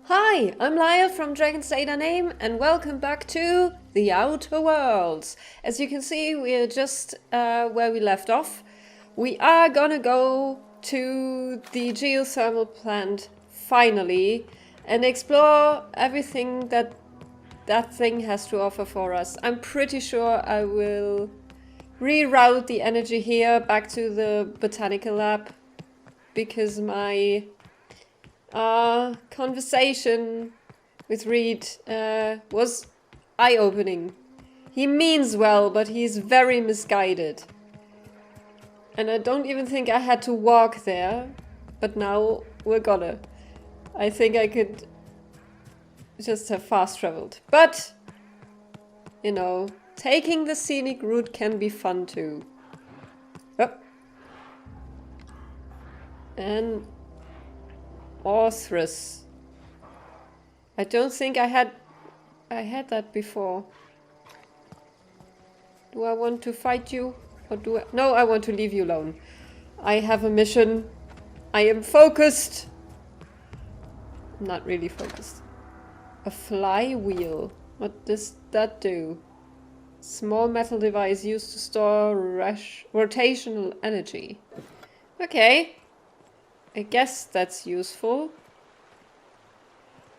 Hi, I'm Lyle from Dragon's Data Name and welcome back to the Outer Worlds. As you can see, we are just where we left off. We are gonna go to the geothermal plant finally and explore everything that thing has to offer for us. I'm pretty sure I will reroute the energy here back to the botanical lab because my conversation with Reed was eye-opening. He means well, but he's very misguided. And I don't even think I had to walk there, but now we're gonna. I think I could just have fast traveled. But, you know, taking the scenic route can be fun too. Oh. And Orthrus. I don't think I had that before. Do I want to fight you? Or do I... No, I want to leave you alone. I have a mission. I am focused. I'm not really focused. A flywheel. What does that do? Small metal device used to store rotational energy. Okay. I guess that's useful.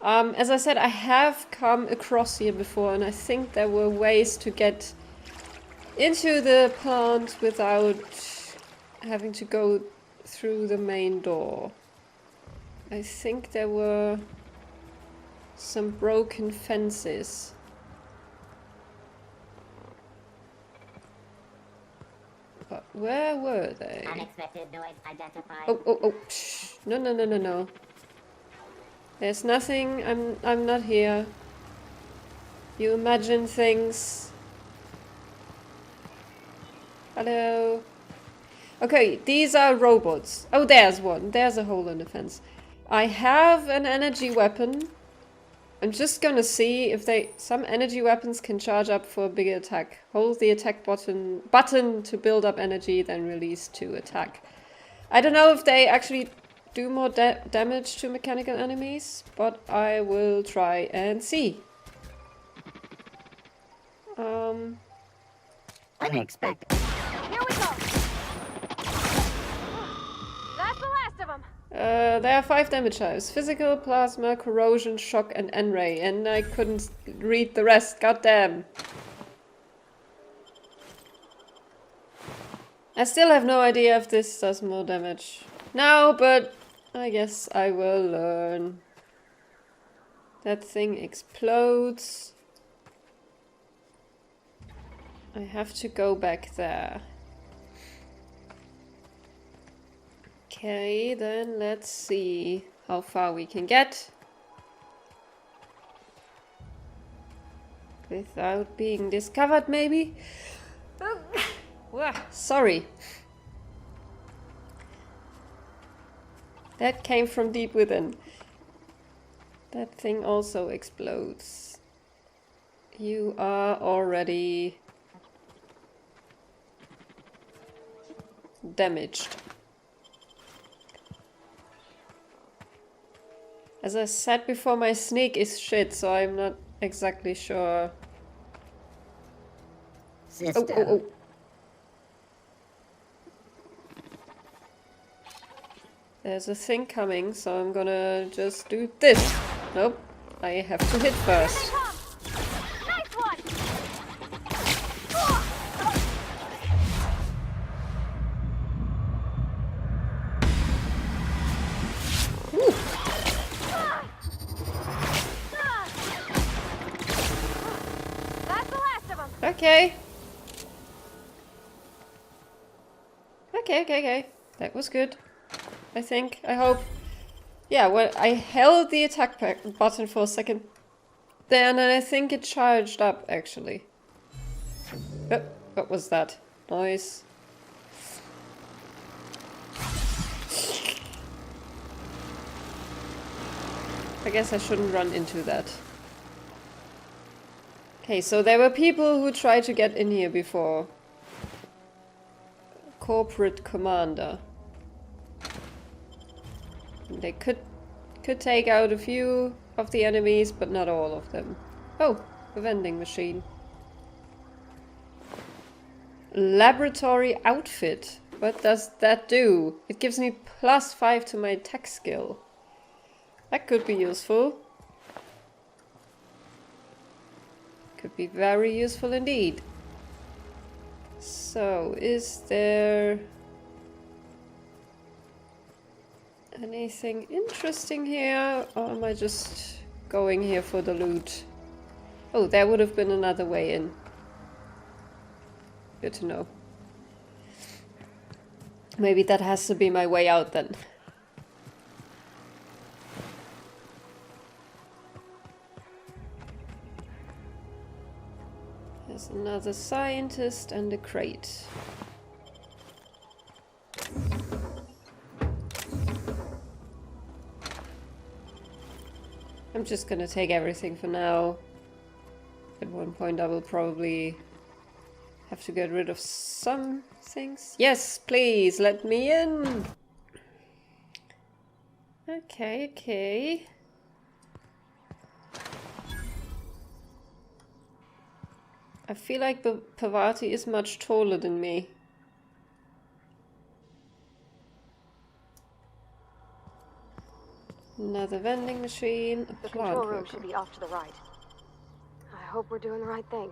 As I said, I have come across here before, and I think there were ways to get into the plant without having to go through the main door. I think there were some broken fences. But where were they? Unexpected noise identified. Oh. Shh. No. There's nothing. I'm not here. You imagine things. Hello. Okay, these are robots. Oh, there's one. There's a hole in the fence. I have an energy weapon. I'm just gonna see if some energy weapons can charge up for a bigger attack. Hold the attack button to build up energy, then release to attack. I don't know if they actually do more damage to mechanical enemies, but I will try and see. Unexpected. Here we go. That's the last of them. There are 5 damage types. Physical, plasma, corrosion, shock, and N-ray. And I couldn't read the rest, goddamn. I still have no idea if this does more damage now, but I guess I will learn. That thing explodes. I have to go back there. Okay, then let's see how far we can get without being discovered, maybe. Sorry. That came from deep within. That thing also explodes. You are already damaged. As I said before, my sneak is shit, so I'm not exactly sure. System. Oh. There's a thing coming, so I'm gonna just do this. Nope, I have to hit first. Nice one. That's the last of them. Okay. Okay. That was good. I think. I hope. Yeah, well, I held the attack button for a second. Then I think it charged up, actually. Oh, what was that noise? I guess I shouldn't run into that. Okay, so there were people who tried to get in here before. Corporate commander. They could Could take out a few of the enemies, but not all of them. Oh, a vending machine. Laboratory outfit. What does that do? It gives me +5 to my tech skill. That could be useful. Could be very useful indeed. So, is there anything interesting here? Or am I just going here for the loot? Oh, there would have been another way in. Good to know. Maybe that has to be my way out then. There's another scientist and a crate. I'm just gonna take everything for now. At one point I will probably have to get rid of some things. Yes, please, let me in! Okay, okay. I feel like Pavati is much taller than me. Another vending machine, a The plant control room worker. should be off to the right. I hope we're doing the right thing.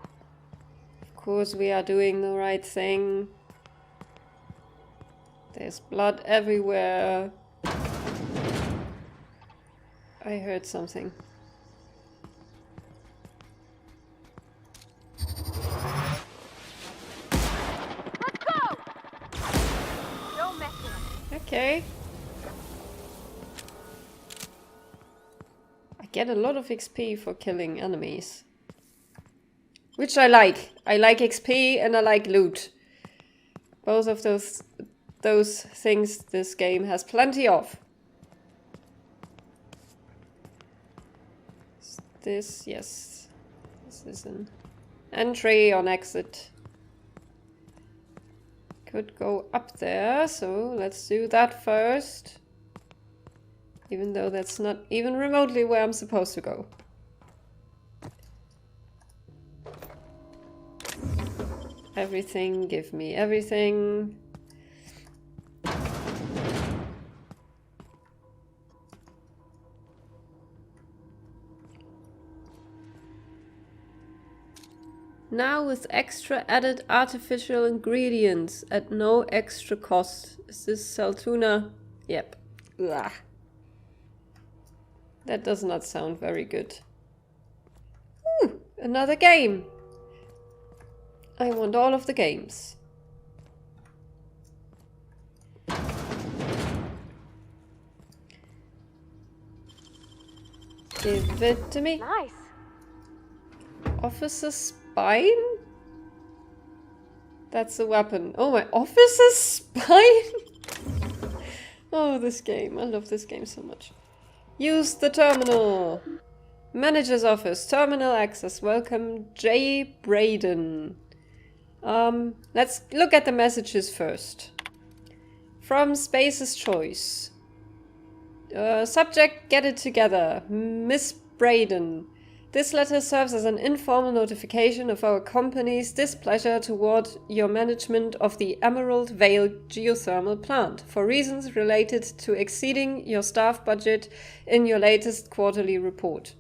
Of course we are doing the right thing. There's blood everywhere. I heard something. Let's go! Don't mess with us. Okay. I get a lot of XP for killing enemies. Which I like. I like XP and I like loot. Both of those things this game has plenty of. Is this, yes. This is an entry on exit. Could go up there, so let's do that first. Even though that's not even remotely where I'm supposed to go. Everything, give me everything. Now with extra added artificial ingredients at no extra cost. Is this Saltuna? Yep. Ugh. That does not sound very good. Ooh, another game. I want all of the games. Give it to me. Nice. Officer Spine? That's a weapon. Oh, my Officer Spine? Oh, this game. I love this game so much. Use the terminal. Manager's office. Terminal access. Welcome, J. Braden. Let's look at the messages first. From Space's Choice. Subject, get it together. Miss Braden. This letter serves as an informal notification of our company's displeasure toward your management of the Emerald Vale geothermal plant for reasons related to exceeding your staff budget in your latest quarterly report.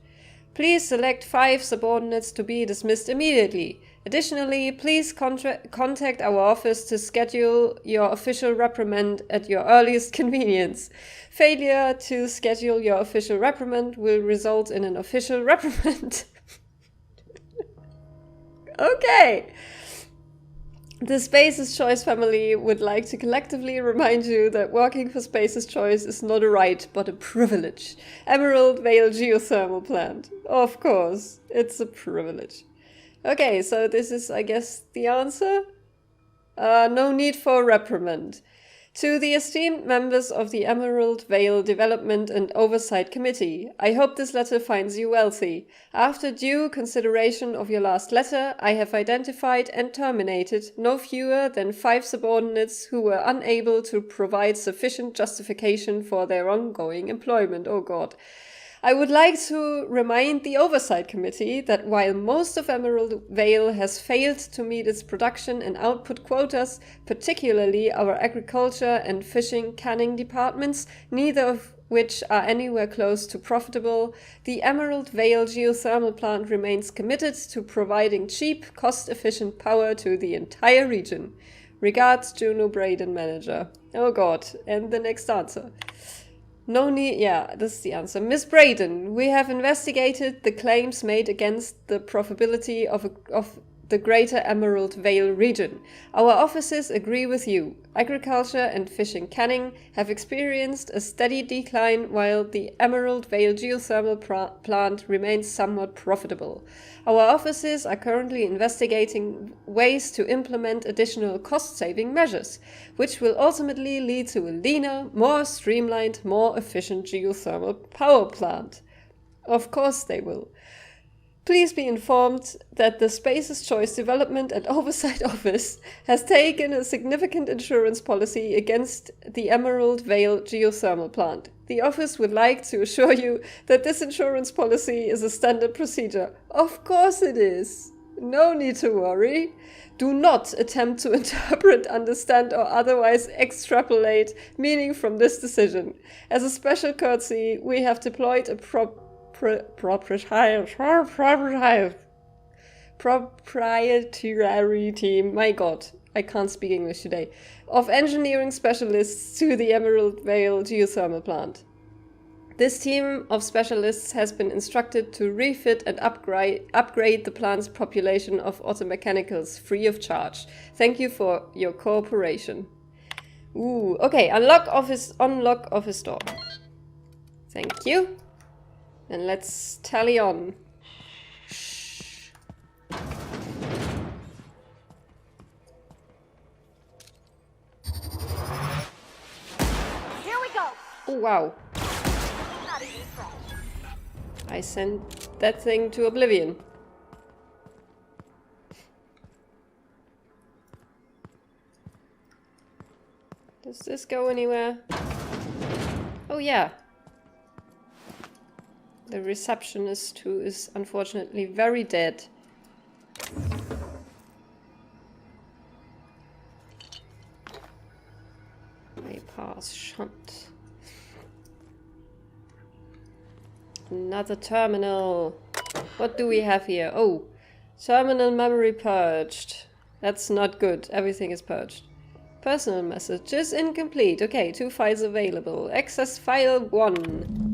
Please select 5 subordinates to be dismissed immediately. Additionally, please contact our office to schedule your official reprimand at your earliest convenience. Failure to schedule your official reprimand will result in an official reprimand. Okay. The Space's Choice family would like to collectively remind you that working for Space's Choice is not a right, but a privilege. Emerald Vale Geothermal Plant. Of course, it's a privilege. Okay, so this is, I guess, the answer. No need for reprimand. To the esteemed members of the Emerald Vale Development and Oversight Committee, I hope this letter finds you wealthy. After due consideration of your last letter, I have identified and terminated no fewer than 5 subordinates who were unable to provide sufficient justification for their ongoing employment. Oh God. I would like to remind the Oversight Committee that while most of Emerald Vale has failed to meet its production and output quotas, particularly our agriculture and fishing canning departments, neither of which are anywhere close to profitable, the Emerald Vale geothermal plant remains committed to providing cheap, cost-efficient power to the entire region. Regards, Juno Braden, Manager. Oh God, and the next answer. No need, yeah, this is the answer. Miss Braden, we have investigated the claims made against the profitability of the greater Emerald Vale region. Our offices agree with you. Agriculture and fishing canning have experienced a steady decline while the Emerald Vale geothermal plant remains somewhat profitable. Our offices are currently investigating ways to implement additional cost-saving measures, which will ultimately lead to a leaner, more streamlined, more efficient geothermal power plant. Of course they will. Please be informed that the Space's Choice Development and Oversight Office has taken a significant insurance policy against the Emerald Vale geothermal plant. The office would like to assure you that this insurance policy is a standard procedure. Of course it is. No need to worry. Do not attempt to interpret, understand, or otherwise extrapolate meaning from this decision. As a special courtesy, we have deployed a proprietary team, my God, I can't speak English today, of engineering specialists to the Emerald Vale geothermal plant. This team of specialists has been instructed to refit and upgrade the plant's population of automechanicals free of charge. Thank you for your cooperation. Ooh, okay, unlock office door. Thank you. And let's tally on. Shh. Here we go. Oh, wow. Not even fresh. I sent that thing to oblivion. Does this go anywhere? Oh, yeah. The receptionist, who is unfortunately very dead. Bypass shunt. Another terminal. What do we have here? Oh, terminal memory purged. That's not good. Everything is purged. Personal messages incomplete. Okay, 2 files available. Access file 1.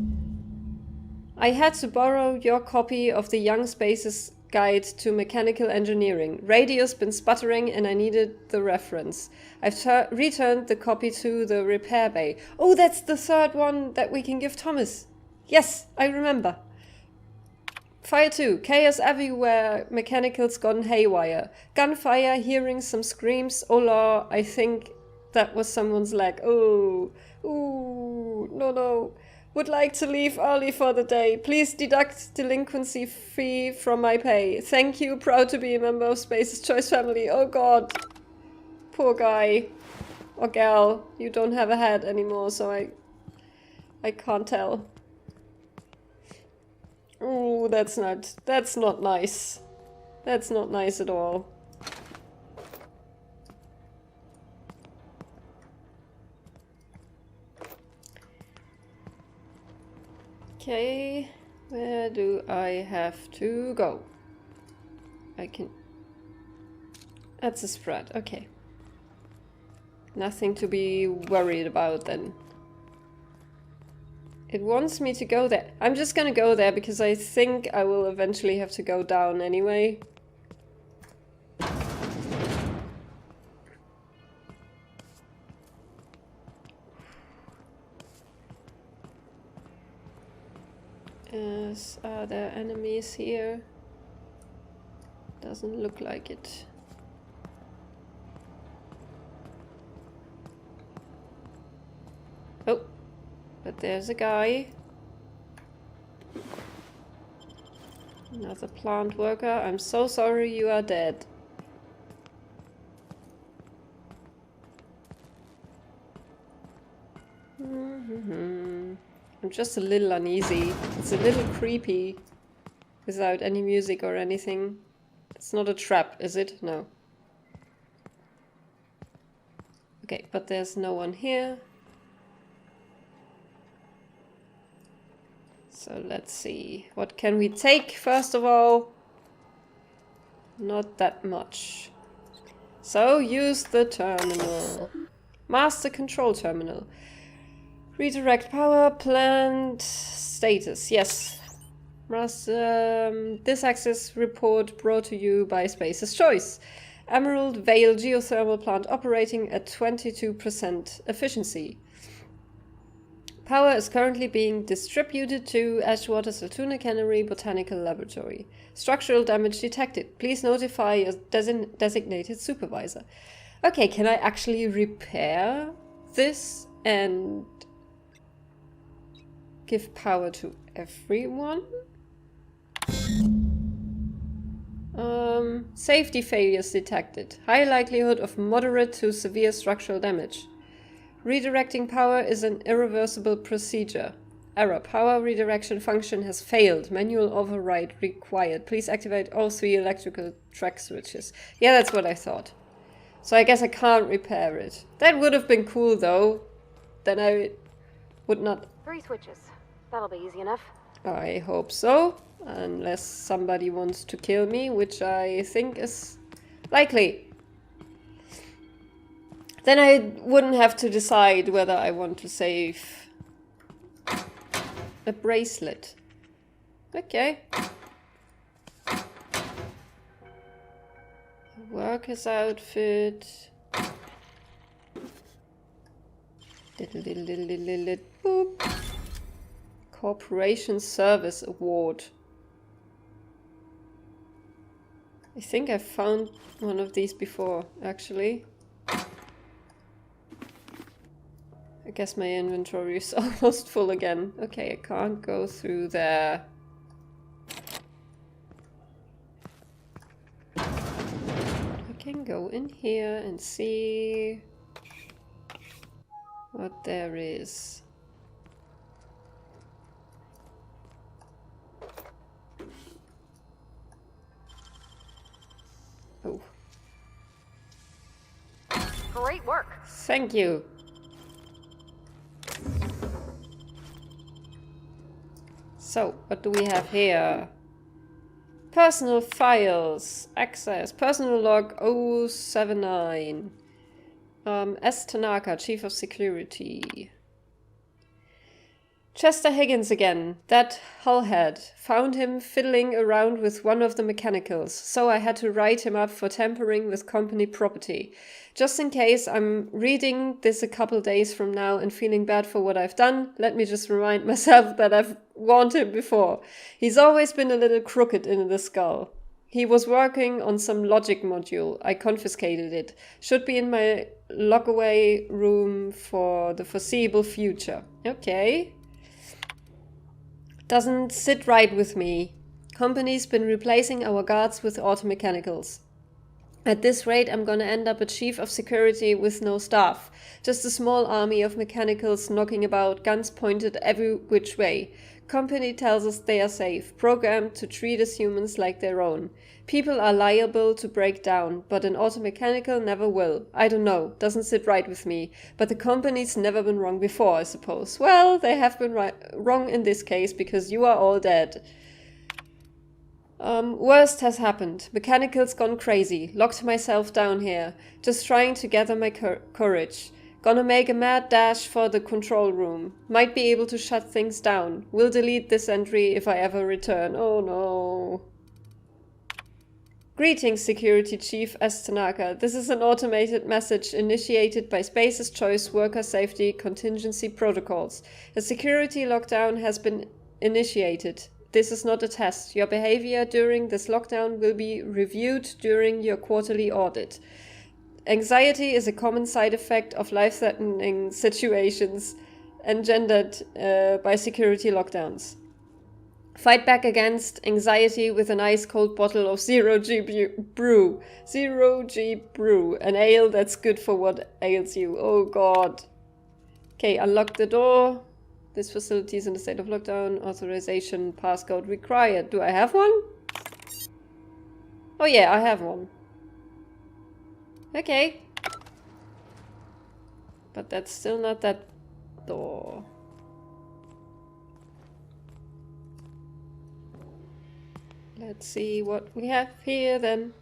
I had to borrow your copy of the Young Spaces Guide to Mechanical Engineering. Radio's been sputtering and I needed the reference. I've returned the copy to the repair bay. Oh, that's the 3rd one that we can give Thomas. Yes, I remember. File 2. Chaos everywhere. Mechanicals gone haywire. Gunfire, hearing some screams. Oh, Lord, I think that was someone's leg. Oh. Ooh. No. Would like to leave early for the day. Please deduct delinquency fee from my pay. Thank you. Proud to be a member of Space's Choice family. Oh God. Poor guy. Or gal. You don't have a head anymore, so I can't tell. Ooh, that's not nice. That's not nice at all. Okay, where do I have to go? That's a spread, okay. Nothing to be worried about then. It wants me to go there. I'm just gonna go there because I think I will eventually have to go down anyway. Are there enemies here? Doesn't look like it. there's a guy. Another plant worker. I'm so sorry you are dead. I'm just a little uneasy. It's a little creepy without any music or anything. It's not a trap, is it? No. Okay, but there's no one here. So let's see. What can we take first of all? Not that much. So use the terminal. Master control terminal. Redirect power plant status. Yes. This access report brought to you by Space's Choice. Emerald Vale geothermal plant operating at 22% efficiency. Power is currently being distributed to Ashwater's Altoona Cannery Botanical Laboratory. Structural damage detected. Please notify your designated supervisor. Okay, can I actually repair this and give power to everyone? Safety failures detected. High likelihood of moderate to severe structural damage. Redirecting power is an irreversible procedure. Error. Power redirection function has failed. Manual override required. Please activate all 3 electrical track switches. Yeah, that's what I thought. So I guess I can't repair it. That would have been cool though. Then I would not... 3 switches. That'll be easy enough. I hope so. Unless somebody wants to kill me, which I think is likely. Then I wouldn't have to decide whether I want to save a bracelet. Okay. Worker's outfit. Boop. Corporation Service Award. I think I found one of these before, actually. I guess my inventory is almost full again. Okay, I can't go through there. I can go in here and see what there is. Oh. Great work. Thank you. So, what do we have here? Personal files. Access. Personal log 079. S. Tanaka, Chief of Security. Chester Higgins again. That hullhead. Found him fiddling around with one of the mechanicals, so I had to write him up for tampering with company property. Just in case I'm reading this a couple days from now and feeling bad for what I've done, let me just remind myself that I've warned him before. He's always been a little crooked in the skull. He was working on some logic module. I confiscated it. Should be in my lockaway room for the foreseeable future. Okay. Doesn't sit right with me. Company's been replacing our guards with automechanicals. At this rate, I'm gonna end up a chief of security with no staff. Just a small army of mechanicals knocking about, guns pointed every which way. Company tells us they are safe, programmed to treat us humans like their own. People are liable to break down, but an automechanical never will. I don't know, doesn't sit right with me. But the company's never been wrong before, I suppose. Well, they have been wrong in this case, because you are all dead. Worst has happened. Mechanical's gone crazy. Locked myself down here. Just trying to gather my courage. Gonna make a mad dash for the control room. Might be able to shut things down. Will delete this entry if I ever return. Oh no. Greetings, Security Chief S. Tanaka. This is an automated message initiated by Space's Choice Worker Safety Contingency Protocols. A security lockdown has been initiated. This is not a test. Your behavior during this lockdown will be reviewed during your quarterly audit. Anxiety is a common side effect of life-threatening situations. engendered by security lockdowns. Fight back against anxiety with an ice-cold bottle of zero-G brew. Zero-G brew. An ale that's good for what ails you. Oh god. Okay, unlock the door. This facility is in a state of lockdown. Authorization passcode required. Do I have one? Oh yeah, I have one. Okay. But that's still not that door. Let's see what we have here then.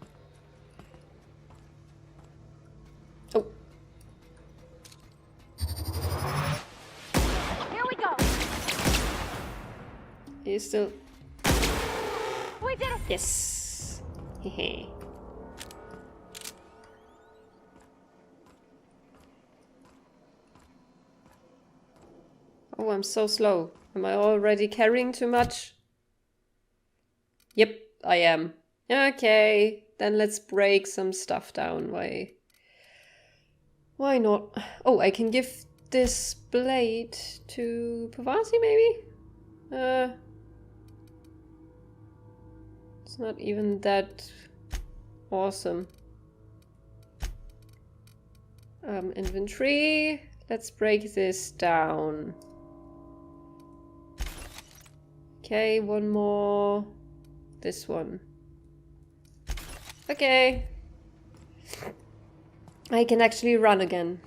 Oh. Here we go. He's still... We did it. Yes. Hehe. Oh, I'm so slow. Am I already carrying too much? Yep, I am. Okay, then let's break some stuff down. Why not? Oh, I can give this blade to Pavasi, maybe? It's not even that awesome. Inventory. Let's break this down. Okay, one more. This one. Okay. I can actually run again.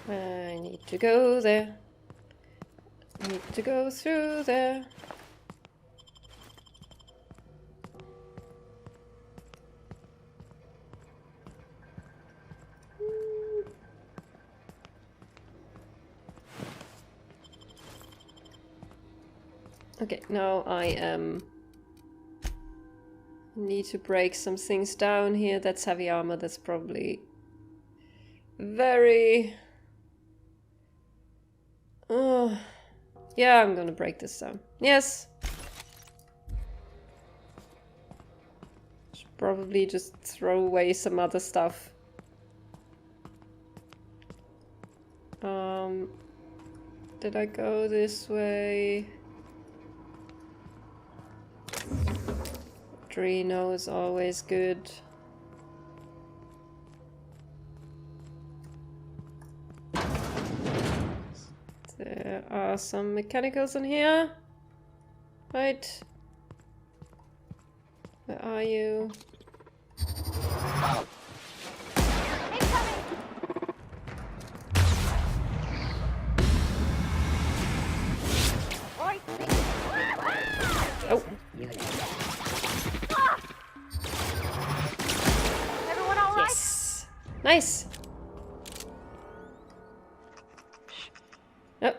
I need to go there. I need to go through there. Okay, now I need to break some things down here. That's heavy armor. That's probably very... yeah, I'm gonna break this down. Yes! Should probably just throw away some other stuff. Did I go this way? Drino is always good. There are some mechanicals in here. Right. Where are you? Oh. Everyone all right? Yes. Nice. Oh.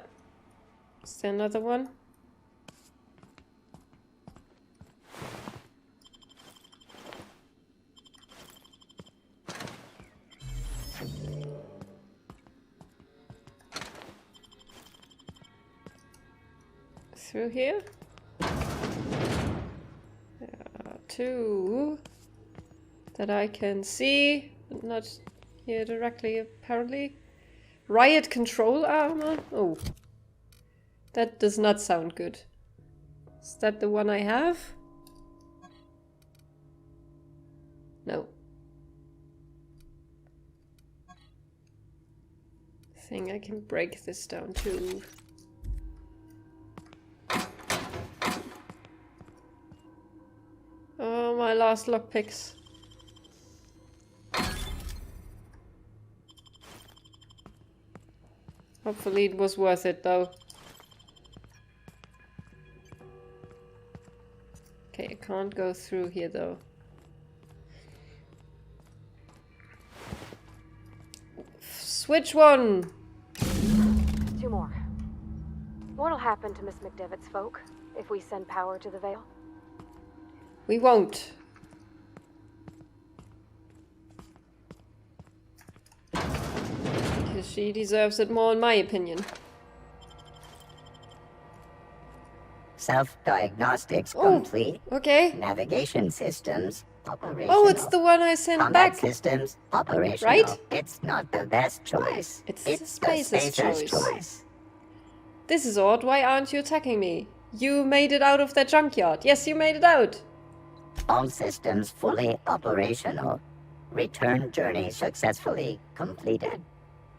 Is there another one? Through here? There are two that I can see, but not here directly apparently. Riot control armor? Oh. That does not sound good. Is that the one I have? No. I think I can break this down too. Oh, my last lockpicks. Hopefully it was worth it though. Okay, I can't go through here though. Switch one! 2 more. What'll happen to Miss McDevitt's folk if we send power to the Vale? We won't. Because she deserves it more in my opinion. Self-diagnostics Oh, complete. okay. Navigation systems operational. Oh, it's the one I sent Combat back. systems operational. Right? It's not the best choice. It's the the spacer's spacer's choice. This is odd. Why aren't you attacking me? You made it out of that junkyard. Yes, you made it out. All systems fully operational. Return journey successfully completed.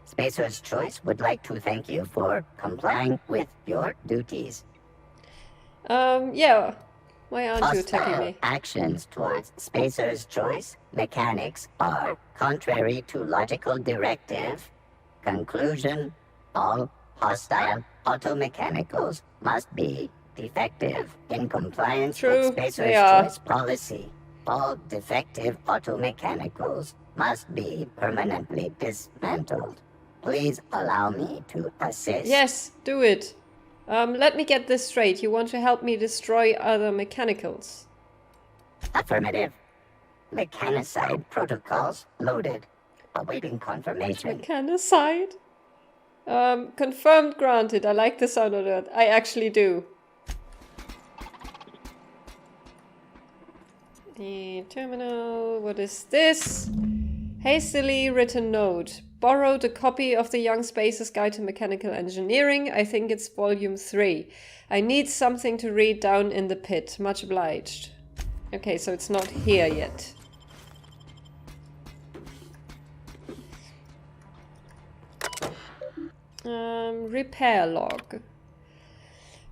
Spacer's Choice would like to thank you for complying with your duties. Yeah. Why aren't you attacking Hostile me? actions towards Spacer's Choice mechanics are contrary to logical directive. Conclusion: all hostile automechanicals must be defective in compliance True, with Spacer's they are. Choice policy. All defective automechanicals must be permanently dismantled. Please allow me to assist. Yes, do it. Let me get this straight. You want to help me destroy other mechanicals? Affirmative. Mechanicide protocols loaded. Awaiting confirmation. Mechanicide? Confirmed, granted. I like the sound of that. I actually do. The terminal. What is this? Hastily written note. Borrowed a copy of the Young Spacer's Guide to Mechanical Engineering. I think it's volume 3. I need something to read down in the pit. Much obliged. Okay, so it's not here yet. Repair log.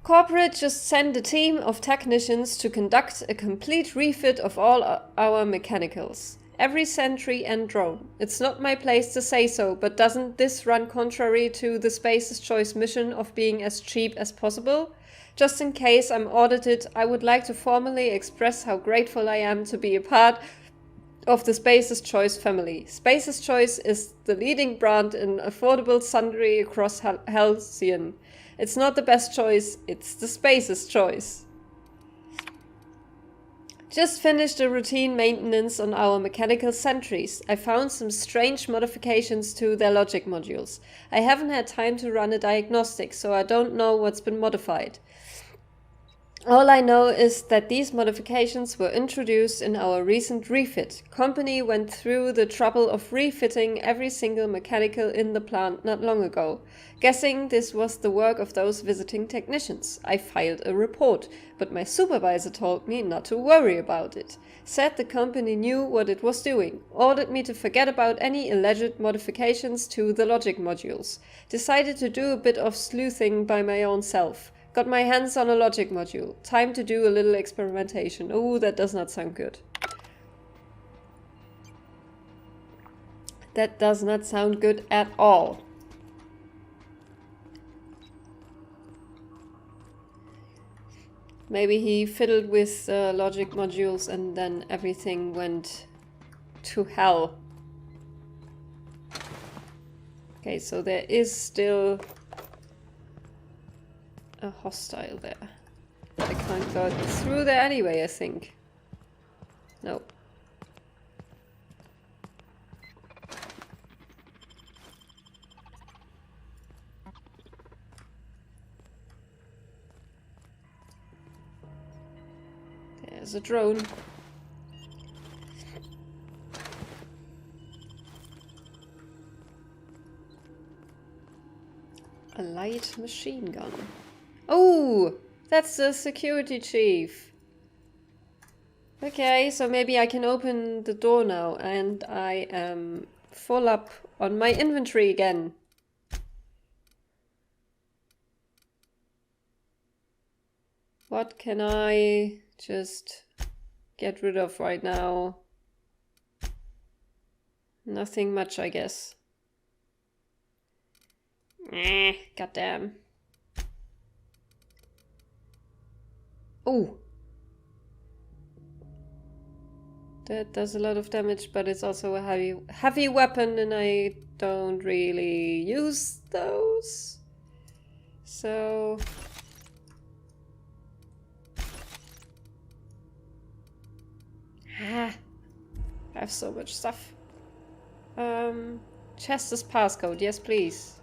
Corporate just sent a team of technicians to conduct a complete refit of all our mechanicals. Every sentry and drone. It's not my place to say so, but doesn't this run contrary to the Spacer's Choice mission of being as cheap as possible? Just in case I'm audited, I would like to formally express how grateful I am to be a part of the Spacer's Choice family. Spacer's Choice is the leading brand in affordable sundry across Halcyon. It's not the best choice, it's the Spacer's Choice. Just finished a routine maintenance on our mechanical sentries. I found some strange modifications to their logic modules. I haven't had time to run a diagnostic, so I don't know what's been modified. All I know is that these modifications were introduced in our recent refit. Company went through the trouble of refitting every single mechanical in the plant not long ago. Guessing this was the work of those visiting technicians. I filed a report, but my supervisor told me not to worry about it. Said the company knew what it was doing. Ordered me to forget about any alleged modifications to the logic modules. Decided to do a bit of sleuthing by my own self. Got my hands on a logic module. Time to do a little experimentation. Oh, that does not sound good. That does not sound good at all. Maybe he fiddled with logic modules and then everything went to hell. Okay, so there is still a hostile there. I can't go through there anyway, I think. No. There's a drone. A light machine gun. Oh, that's the security chief. Okay, so maybe I can open the door now and I am full up on my inventory again. What can I just get rid of right now? Nothing much, I guess. Goddamn. Oh. That does a lot of damage, but it's also a heavy weapon and I don't really use those. So I have so much stuff. Chester's passcode, yes please.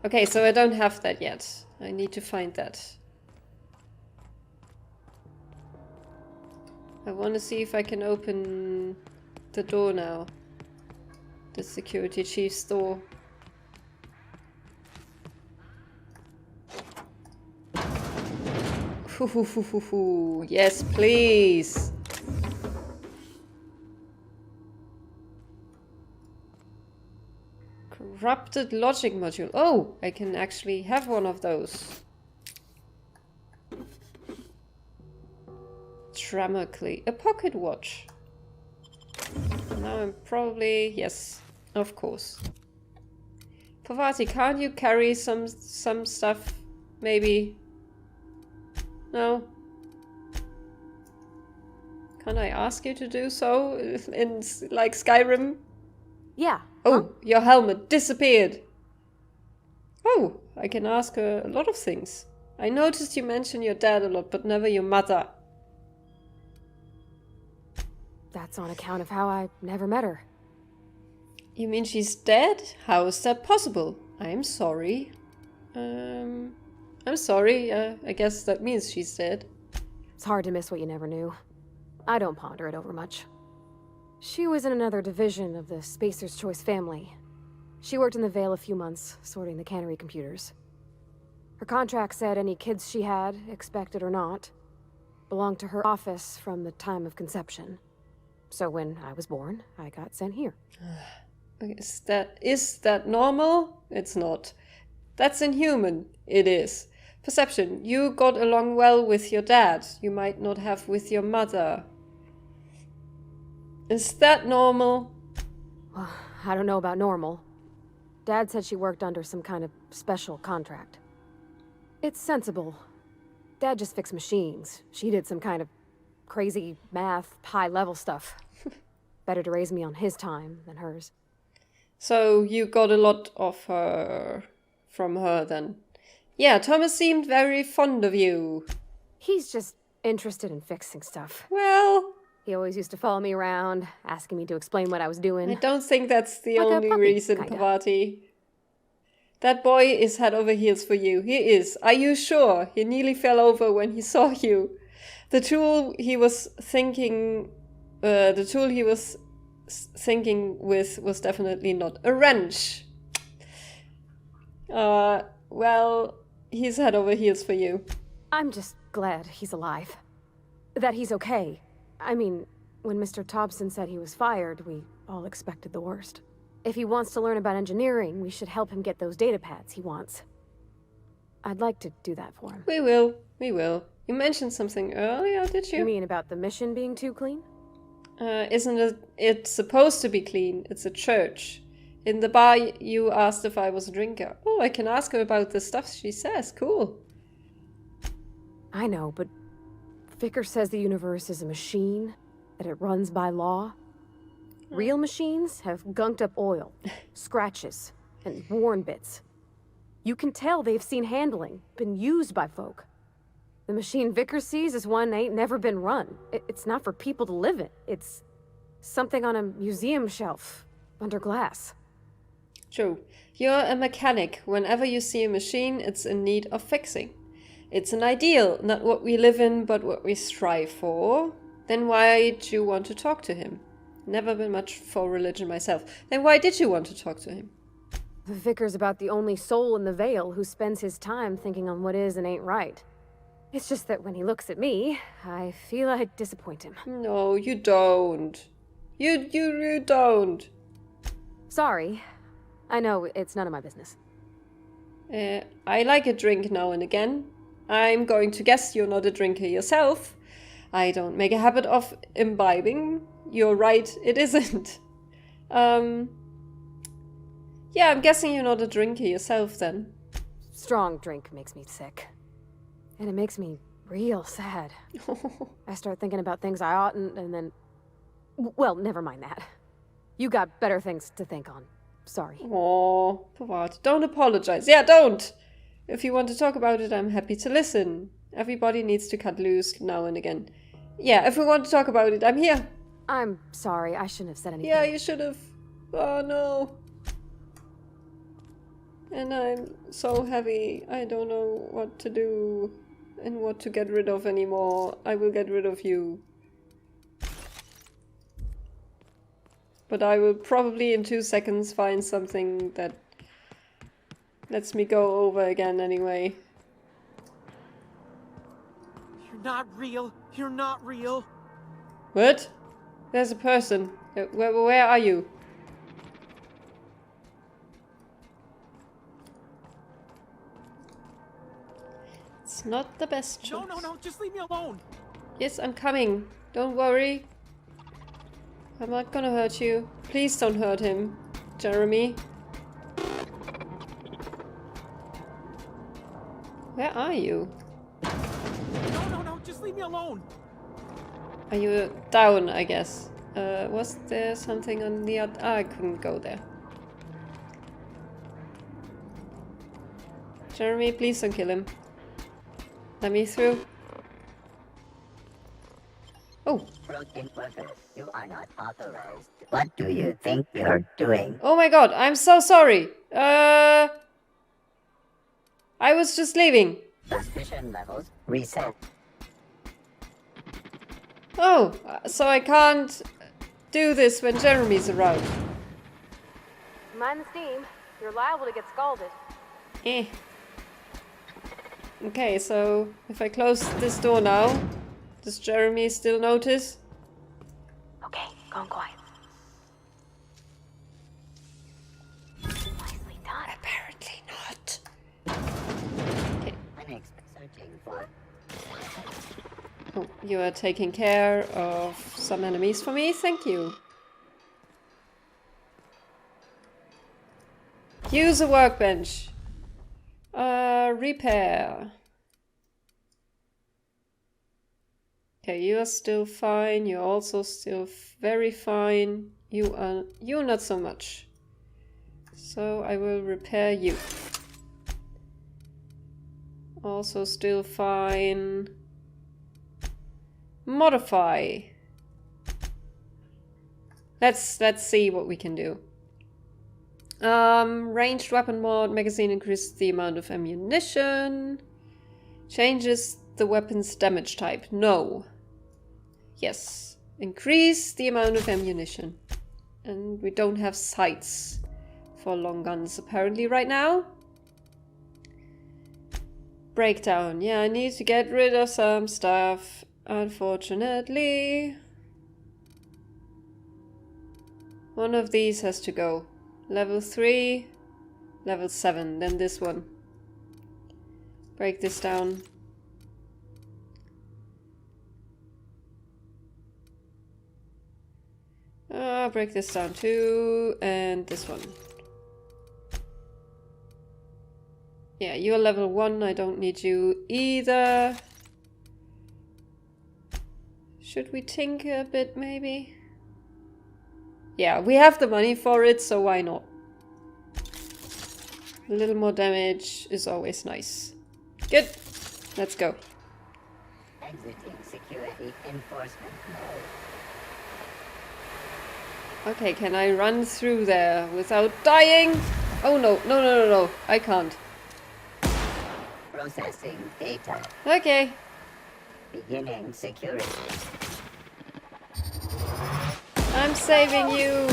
Okay, so I don't have that yet. I need to find that. I want to see if I can open the door now. The security chief's door. Yes, please. Corrupted logic module. Oh, I can actually have one of those. Tramically. A pocket watch. Now I'm probably... Yes, of course. Pavati, can't you carry some stuff? Maybe. No? Can I ask you to do so in, like, Skyrim? Yeah. Oh, your helmet disappeared. Oh, I can ask her a lot of things. I noticed you mention your dad a lot, but never your mother. That's on account of how I never met her. You mean she's dead? How is that possible? I'm sorry. I'm sorry. I guess that means she's dead. It's hard to miss what you never knew. I don't ponder it over much. She was in another division of the Spacer's Choice family. She worked in the Vale a few months, sorting the cannery computers. Her contract said any kids she had, expected or not, belonged to her office from the time of conception. So when I was born, I got sent here. Is that normal? It's not. That's inhuman. It is. Perception. You got along well with your dad. You might not have with your mother. Is that normal? Well, I don't know about normal. Dad said she worked under some kind of special contract. It's sensible. Dad just fixed machines. She did some kind of crazy math, high-level stuff. Better to raise me on his time than hers. So you got a lot of her from her then? Yeah, Thomas seemed very fond of you. He's just interested in fixing stuff. Well... He always used to follow me around, asking me to explain what I was doing. I don't think that's the Like a only puppy, reason, kinda. Pavati. That boy is head over heels for you. He is. Are you sure? He nearly fell over when he saw you. The tool he was thinking with was definitely not a wrench. Well, he's head over heels for you. I'm just glad he's alive. That he's okay. I mean, when Mr. Thompson said he was fired, we all expected the worst. If he wants to learn about engineering, we should help him get those data pads he wants. I'd like to do that for him. We will. You mentioned something earlier, did you? You mean about the mission being too clean? Isn't it supposed to be clean? It's a church. In the bar, you asked if I was a drinker. Oh, I can ask her about the stuff she says. Cool. I know, but Vickers says the universe is a machine, that it runs by law. Real machines have gunked up oil, scratches, and worn bits. You can tell they've seen handling, been used by folk. The machine Vickers sees is one ain't never been run. It's not for people to live in. It's something on a museum shelf, under glass. True. You're a mechanic. Whenever you see a machine, it's in need of fixing. It's an ideal, not what we live in, but what we strive for. Then why do you want to talk to him? Never been much for religion myself. Then why did you want to talk to him? The Vicar's about the only soul in the Vale who spends his time thinking on what is and ain't right. It's just that when he looks at me, I feel I disappoint him. No, you don't. You don't. Sorry. I know, it's none of my business. I like a drink now and again. I'm going to guess you're not a drinker yourself. I don't make a habit of imbibing. You're right, it isn't. Yeah, I'm guessing you're not a drinker yourself then. Strong drink makes me sick. And it makes me real sad. I start thinking about things I oughtn't, and then... Well, never mind that. You got better things to think on. Sorry. Aw, Pavati, don't apologize. Yeah, don't! If you want to talk about it, I'm happy to listen. Everybody needs to cut loose now and again. Yeah, if we want to talk about it, I'm here. I'm sorry, I shouldn't have said anything. Yeah, you should have. Oh no. And I'm so heavy. I don't know what to do and what to get rid of anymore. I will get rid of you. But I will probably in 2 seconds find something that lets me go over again anyway. You're not real. You're not real. What? There's a person. Where are you? It's not the best choice. No, just leave me alone. Yes, I'm coming. Don't worry. I'm not gonna hurt you. Please don't hurt him, Jeremy. Where are you? No, just leave me alone. Are you down, I guess? Was there something on the other... I couldn't go there. Jeremy, please don't kill him. Let me through. Oh. Broken worker, you are not authorized. What do you think you're doing? Oh my god, I'm so sorry. I was just leaving. Suspicion levels reset. Oh, so I can't do this when Jeremy's around. Mind the steam. You're liable to get scalded. Eh. Okay, so if I close this door now, does Jeremy still notice? Okay, gone quiet. Nicely done. Apparently not. Searching for. Oh, you are taking care of some enemies for me, thank you. Use a workbench. Repair. Okay, you are still fine. You're also still very fine. You're not so much. So I will repair you. Also still fine. Modify. Let's see what we can do. Ranged weapon mod, magazine increases the amount of ammunition. Changes the weapon's damage type. No. Yes. Increase the amount of ammunition. And we don't have sights for long guns apparently right now. Breakdown. Yeah, I need to get rid of some stuff, unfortunately. One of these has to go. Level 3, level 7, then this one. Break this down. Break this down too, and this one. Yeah, you're level 1, I don't need you either. Should we tinker a bit, maybe? Yeah, we have the money for it, so why not? A little more damage is always nice. Good. Let's go. Exiting security enforcement mode. Okay, can I run through there without dying? Oh no, no, I can't. Processing data. Okay. Beginning security. I'm saving you,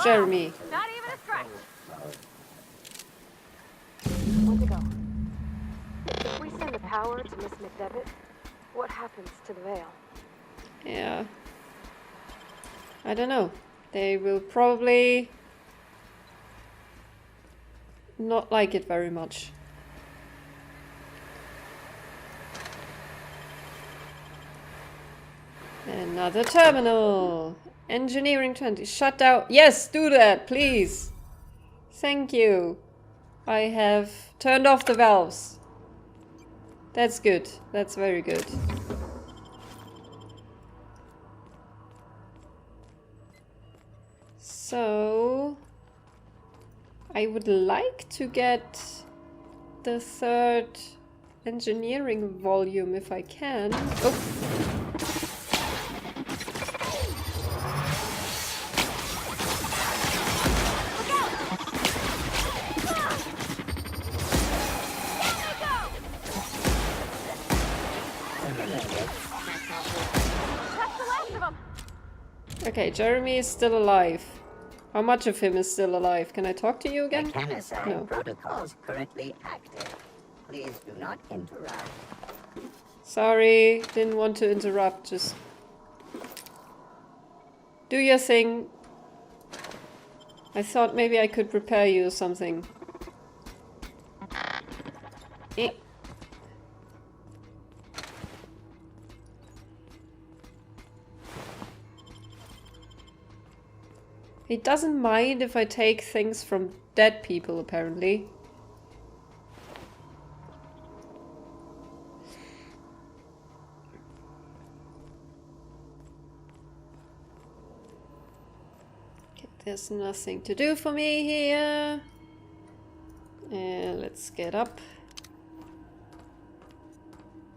Jeremy. Not even a scratch. Where'd they go? If we send the power to Miss McDevitt, what happens to the veil? Yeah. I don't know. They will probably not like it very much. Another terminal. Engineering 20. Shut down. Yes, do that, please. Thank you. I have turned off the valves. That's good. That's very good. So I would like to get the third engineering volume if I can. Oh. Okay, Jeremy is still alive. How much of him is still alive? Can I talk to you again? Mechanicide No. protocols currently active. Please do not interrupt. Sorry, didn't want to interrupt. Just do your thing. I thought maybe I could repair you or something. Eh. He doesn't mind if I take things from dead people, apparently. Okay, there's nothing to do for me here. And let's get up.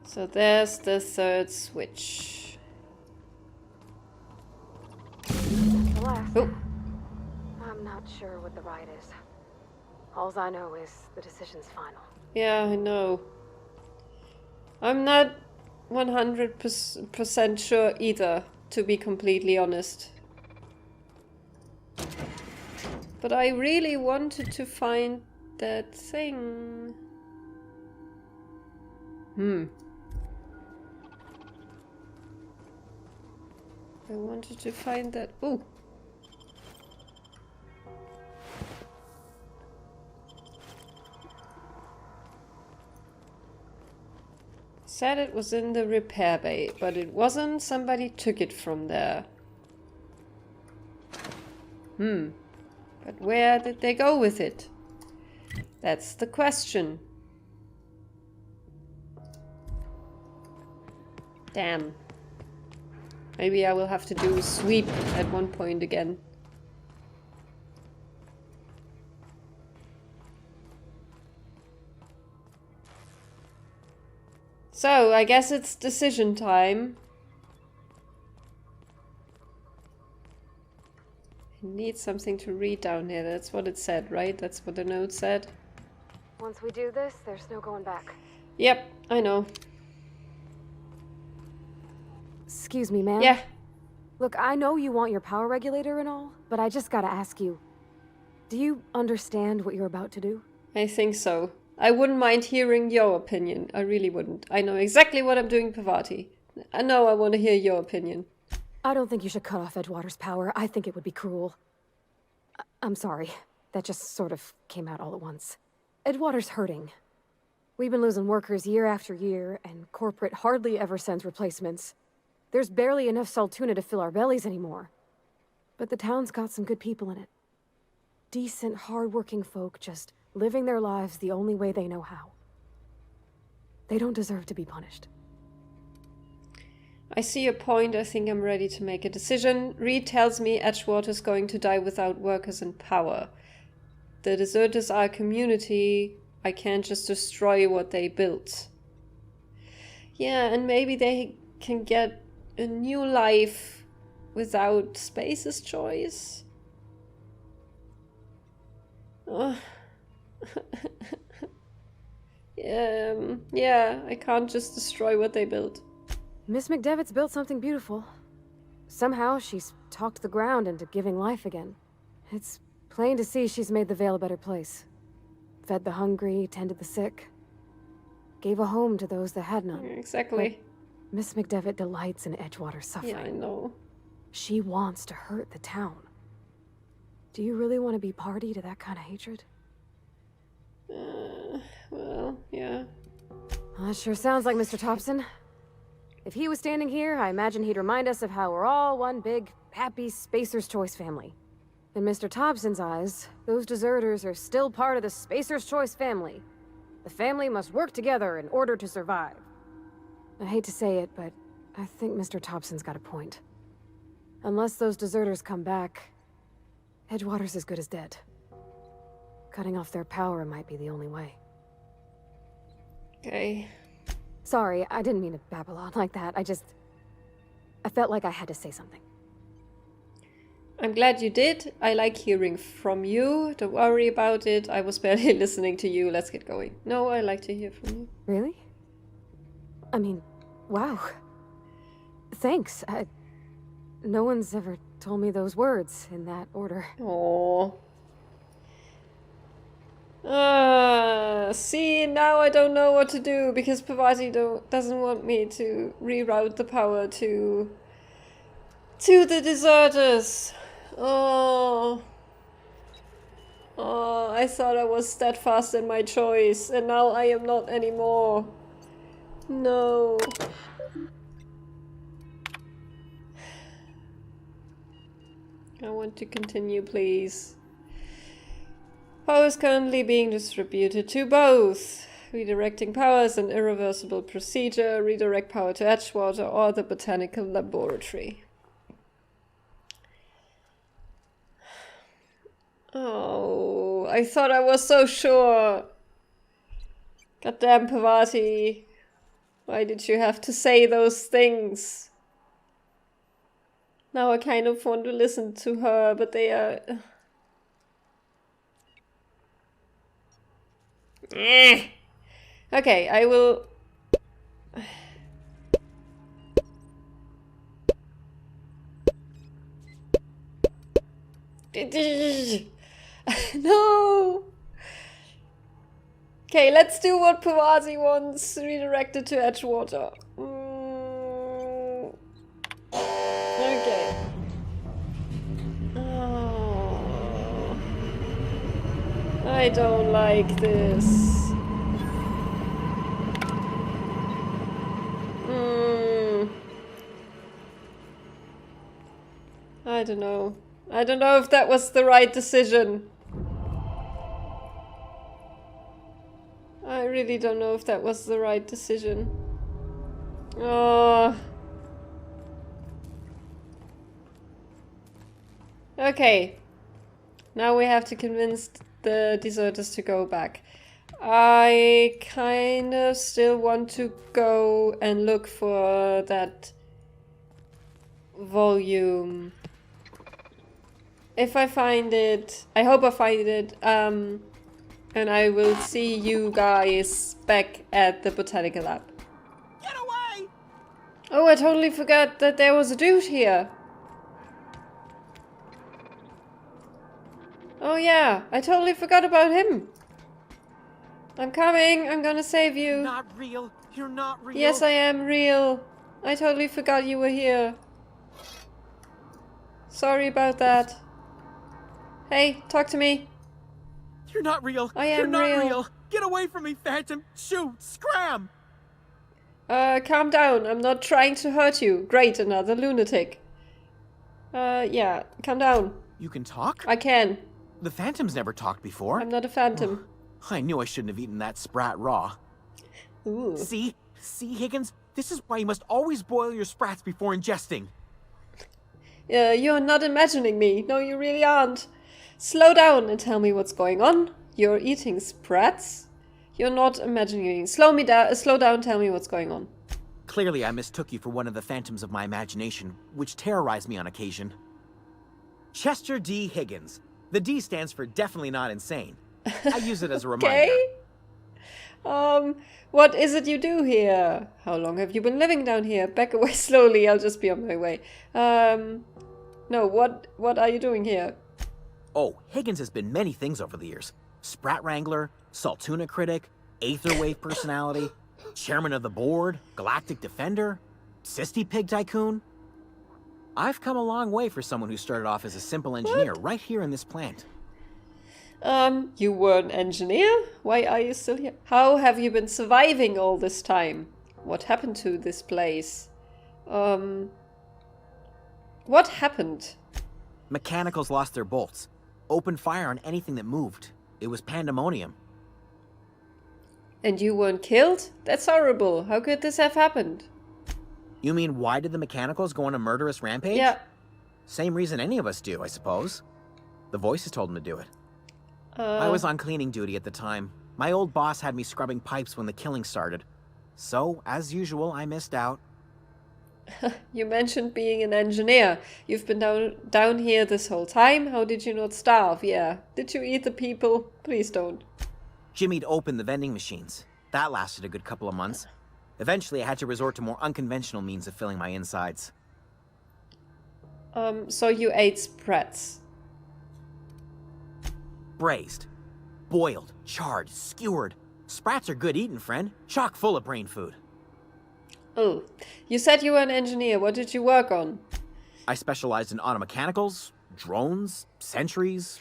So there's the third switch. The last. Oh. I'm not sure what the right is. Alls I know is the decision's final. Yeah, I know. I'm not 100% sure either, to be completely honest. But I really wanted to find that thing. I wanted to find that. Ooh. Said it was in the repair bay, but it wasn't. Somebody took it from there. But where did they go with it? That's the question. Damn. Maybe I will have to do a sweep at one point again. So, I guess it's decision time. I need something to read down here. That's what it said, right? That's what the note said. Once we do this, there's no going back. Yep, I know. Excuse me, ma'am. Yeah. Look, I know you want your power regulator and all, but I just gotta ask you. Do you understand what you're about to do? I think so. I wouldn't mind hearing your opinion. I really wouldn't. I know exactly what I'm doing, Pavati. I know I want to hear your opinion. I don't think you should cut off Edgewater's power. I think it would be cruel. I'm sorry. That just sort of came out all at once. Edgewater's hurting. We've been losing workers year after year, and corporate hardly ever sends replacements. There's barely enough Saltuna to fill our bellies anymore. But the town's got some good people in it. Decent, hard-working folk just living their lives the only way they know how. They don't deserve to be punished. I see your point. I think I'm ready to make a decision. Reed tells me Edgewater's going to die without workers in power. The deserters are a community. I can't just destroy what they built. Yeah, and maybe they can get a new life without Space's choice. Yeah, I can't just destroy what they built. Miss McDevitt's built something beautiful. Somehow she's talked the ground into giving life again. It's plain to see she's made the Vale a better place. Fed the hungry, tended the sick. Gave a home to those that had none. Exactly. But Miss McDevitt delights in Edgewater's suffering. Yeah, I know. She wants to hurt the town. Do you really want to be party to that kind of hatred? Well, yeah. Well, that sure sounds like Mr. Thompson. If he was standing here, I imagine he'd remind us of how we're all one big, happy Spacer's Choice family. In Mr. Thompson's eyes, those deserters are still part of the Spacer's Choice family. The family must work together in order to survive. I hate to say it, but I think Mr. Thompson's got a point. Unless those deserters come back, Edgewater's as good as dead. Cutting off their power might be the only way. Okay. Sorry, I didn't mean to babble on like that. I felt like I had to say something. I'm glad you did. I like hearing from you. Don't worry about it. I was barely listening to you. Let's get going. No, I like to hear from you. Really? I mean, wow. Thanks. No one's ever told me those words in that order. Oh. See, now I don't know what to do because Pavati doesn't want me to reroute the power to the deserters. Oh. Oh, I thought I was steadfast in my choice, and now I am not anymore. No. I want to continue, please. Power is currently being distributed to both. Redirecting power is an irreversible procedure. Redirect power to Edgewater or the Botanical Laboratory. Oh, I thought I was so sure. Goddamn Pavati. Why did you have to say those things? Now I kind of want to listen to her, but they are... Okay, I will... No! Okay, let's do what Pavati wants. Redirected to Edgewater. Okay. Oh. I don't like this. I don't know. I don't know if that was the right decision. I really don't know if that was the right decision. Oh. Okay. Now we have to convince the deserters to go back. I kind of still want to go and look for that volume. If I find it, I hope I find it, and I will see you guys back at the Botanical Lab. Get away! Oh, I totally forgot that there was a dude here. Oh yeah, I totally forgot about him. I'm coming, I'm gonna save you. You're not real. You're not real. Yes, I am real. I totally forgot you were here. Sorry about that. Hey, talk to me. You're not real. I am You're not real. real. Get away from me, Phantom. Shoot, scram. Calm down. I'm not trying to hurt you. Great, another lunatic. Yeah, calm down. You can talk? I can. The Phantom's never talked before. I'm not a phantom. I knew I shouldn't have eaten that sprat raw. Ooh. See, Higgins? This is why you must always boil your sprats before ingesting. You're not imagining me. No, you really aren't. Slow down and tell me what's going on. You're eating sprats? You're not imagining me. Slow down, tell me what's going on. Clearly, I mistook you for one of the phantoms of my imagination, which terrorized me on occasion. Chester D. Higgins. The D stands for definitely not insane. I use it as a reminder. Okay. What is it you do here? How long have you been living down here? Back away slowly, I'll just be on my way. No, what are you doing here? Oh, Higgins has been many things over the years. Sprat Wrangler, Saltuna Critic, Aetherwave Personality, Chairman of the Board, Galactic Defender, Sisty Pig Tycoon. I've come a long way for someone who started off as a simple engineer right here in this plant. You were an engineer? Why are you still here? How have you been surviving all this time? What happened to this place? What happened? Mechanicals lost their bolts. Opened fire on anything that moved. It was pandemonium. And you weren't killed? That's horrible. How could this have happened? You mean why did the Mechanicals go on a murderous rampage? Yeah. Same reason any of us do, I suppose. The voices told them to do it. I was on cleaning duty at the time. My old boss had me scrubbing pipes when the killing started. So, as usual, I missed out. You mentioned being an engineer. You've been down here this whole time. How did you not starve? Yeah. Did you eat the people? Please don't. Jimmy'd opened the vending machines. That lasted a good couple of months. Eventually, I had to resort to more unconventional means of filling my insides. So you ate spreads. Braised, boiled, charred, skewered. Sprats are good eating, friend. Chock full of brain food. Oh, you said you were an engineer. What did you work on? I specialized in automechanicals, drones, sentries.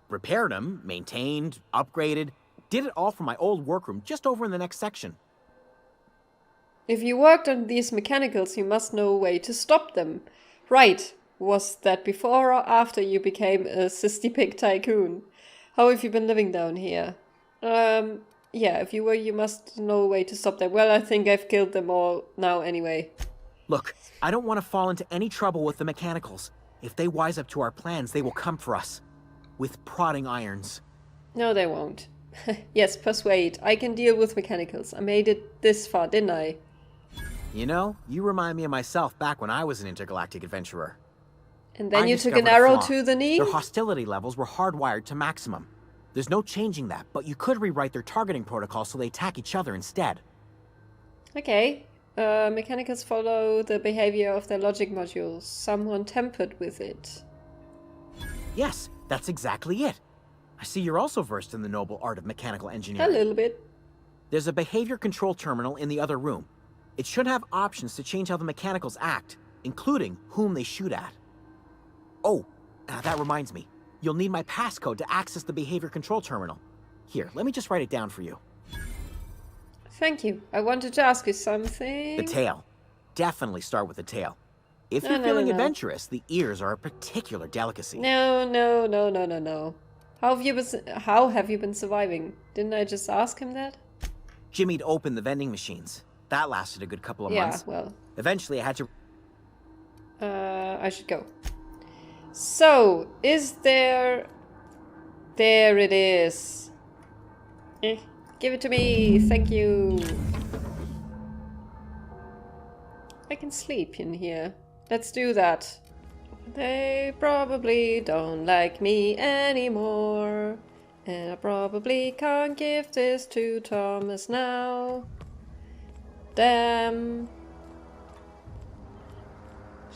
Repaired them, maintained, upgraded. Did it all from my old workroom just over in the next section. If you worked on these mechanicals, you must know a way to stop them. Right. Was that before or after you became a Sisty Pig tycoon? How have you been living down here? Yeah, if you were, you must know a way to stop them. Well, I think I've killed them all now anyway. Look, I don't want to fall into any trouble with the mechanicals. If they wise up to our plans, they will come for us. With prodding irons. No, they won't. Yes, persuade. I can deal with mechanicals. I made it this far, didn't I? You know, you remind me of myself back when I was an intergalactic adventurer. And then I you took an discovered a arrow flaw. to the knee? Their hostility levels were hardwired to maximum. There's no changing that, but you could rewrite their targeting protocol so they attack each other instead. Okay. Mechanicals follow the behavior of their logic modules. Someone tampered with it. Yes, that's exactly it. I see you're also versed in the noble art of mechanical engineering. A little bit. There's a behavior control terminal in the other room. It should have options to change how the mechanicals act, including whom they shoot at. Oh, that reminds me. You'll need my passcode to access the behavior control terminal. Here, let me just write it down for you. Thank you. I wanted to ask you something. The tail. Definitely start with the tail. If No, you're no, feeling no, no. adventurous, the ears are a particular delicacy. No. How have you been surviving? Didn't I just ask him that? Jimmy'd opened the vending machines. That lasted a good couple of Yeah, months. well, Eventually, I had to... I should go. So, is there... There it is. Give it to me, thank you. I can sleep in here. Let's do that. They probably don't like me anymore. And I probably can't give this to Thomas now. Damn.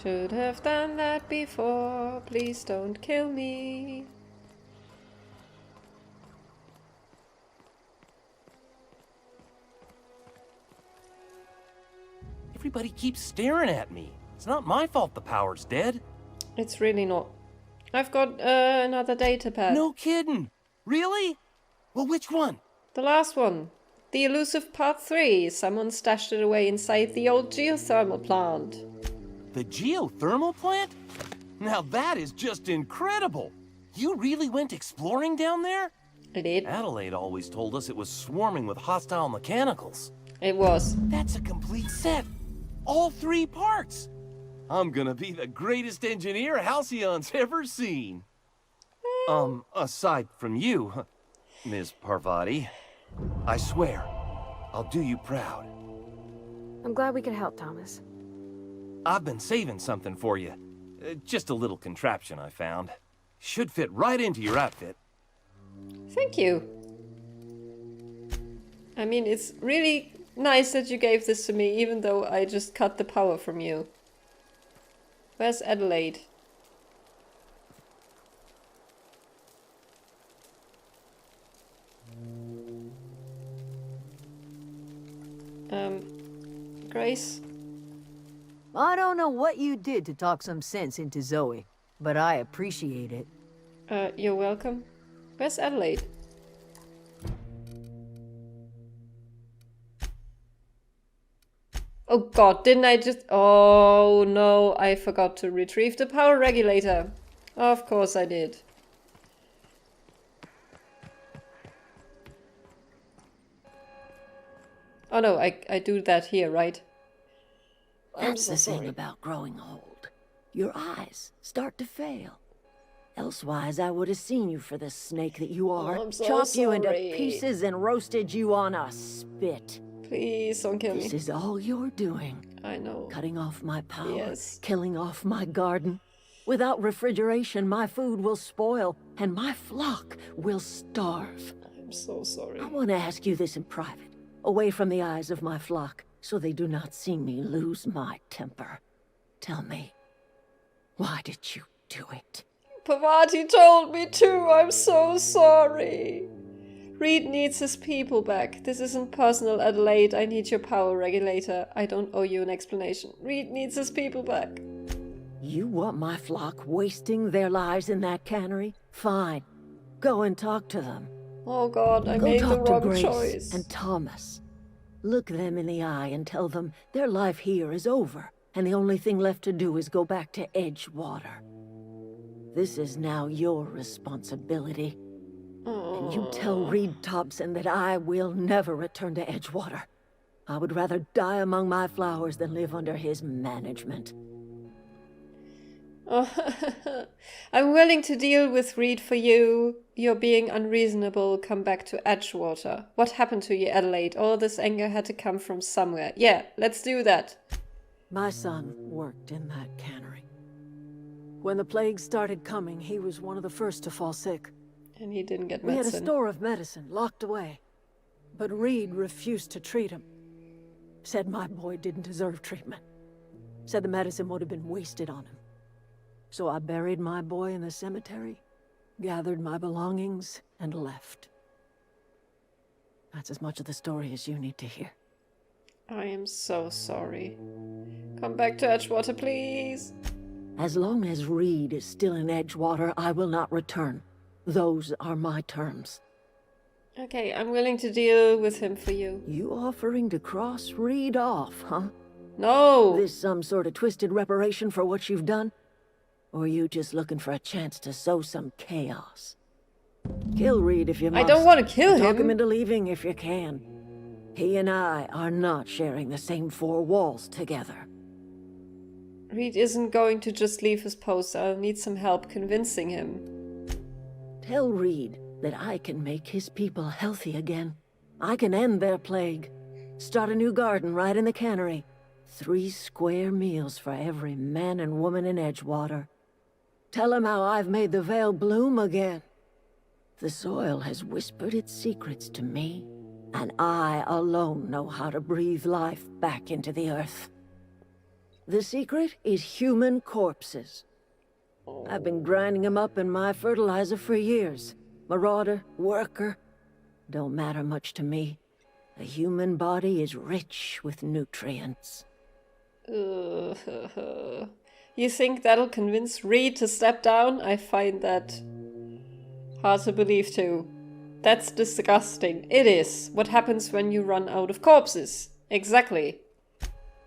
Should have done that before. Please don't kill me. Everybody keeps staring at me. It's not my fault the power's dead. It's really not. I've got another data pad. No kidding. Really? Well, which one? The last one. The elusive part 3. Someone stashed it away inside the old geothermal plant. The geothermal plant? Now that is just incredible. You really went exploring down there? I did. Adelaide always told us it was swarming with hostile mechanicals. It was. That's a complete set. All 3 parts. I'm gonna be the greatest engineer Halcyon's ever seen. Aside from you, Ms. Parvati, I swear, I'll do you proud. I'm glad we could help, Thomas. I've been saving something for you. Just a little contraption I found. Should fit right into your outfit. Thank you. I mean, it's really nice that you gave this to me, even though I just cut the power from you. Where's Adelaide? Grace? I don't know what you did to talk some sense into Zoe, but I appreciate it. You're welcome. Where's Adelaide? Oh god, didn't I just... Oh no, I forgot to retrieve the power regulator. Of course I did. Oh no, I do that here, right? I'm That's so the sorry. thing about growing old. Your eyes start to fail. Elsewise, I would have seen you for the snake that you are. I'm so Chopped you into sorry. pieces and roasted you on a spit. Please don't kill This me. is all you're doing. I know. Cutting off my power, Yes. killing off my garden. Without refrigeration, my food will spoil, and my flock will starve. I'm so sorry. I want to ask you this in private, away from the eyes of my flock, so they do not see me lose my temper. Tell me, Why did you do it? Pavati told me to. I'm so sorry. Reed needs his people back. This isn't personal, Adelaide. I need your power regulator. I don't owe you an explanation. Reed needs his people back. You want my flock wasting their lives in that cannery? Fine. Go and talk to them. Oh god, I Go made the talk to wrong Grace choice. and Thomas. Look them in the eye and tell them their life here is over, and the only thing left to do is go back to Edgewater. This is now your responsibility. And you tell Reed Thompson that I will never return to Edgewater. I would rather die among my flowers than live under his management. I'm willing to deal with Reed for you. You're being unreasonable. Come back to Edgewater. What happened to you, Adelaide? All this anger had to come from somewhere. Yeah, let's do that. My son worked in that cannery. When the plague started coming, he was one of the first to fall sick. And he didn't get We had a medicine. store of medicine locked away. But Reed refused to treat him. Said my boy didn't deserve treatment. Said the medicine would have been wasted on him. So I buried my boy in the cemetery, gathered my belongings, and left. That's as much of the story as you need to hear. I am so sorry. Come back to Edgewater, please. As long as Reed is still in Edgewater, I will not return. Those are my terms. Okay, I'm willing to deal with him for you. You offering to cross Reed off, huh? No! This some sort of twisted reparation for what you've done? Or you just looking for a chance to sow some chaos? Kill Reed if you must. I don't want to kill Talk him him. into leaving if you can. He and I are not sharing the same four walls together. Reed isn't going to just leave his post. I'll need some help convincing him. Tell Reed that I can make his people healthy again. I can end their plague. Start a new garden right in the cannery. 3 square meals for every man and woman in Edgewater. Tell him how I've made the Vale bloom again. The soil has whispered its secrets to me, and I alone know how to breathe life back into the earth. The secret is human corpses. I've been grinding them up in my fertilizer for years. Marauder, worker, don't matter much to me. A human body is rich with nutrients. You think that'll convince Reed to step down? I find that hard to believe too. That's disgusting. It is. What happens when you run out of corpses? Exactly.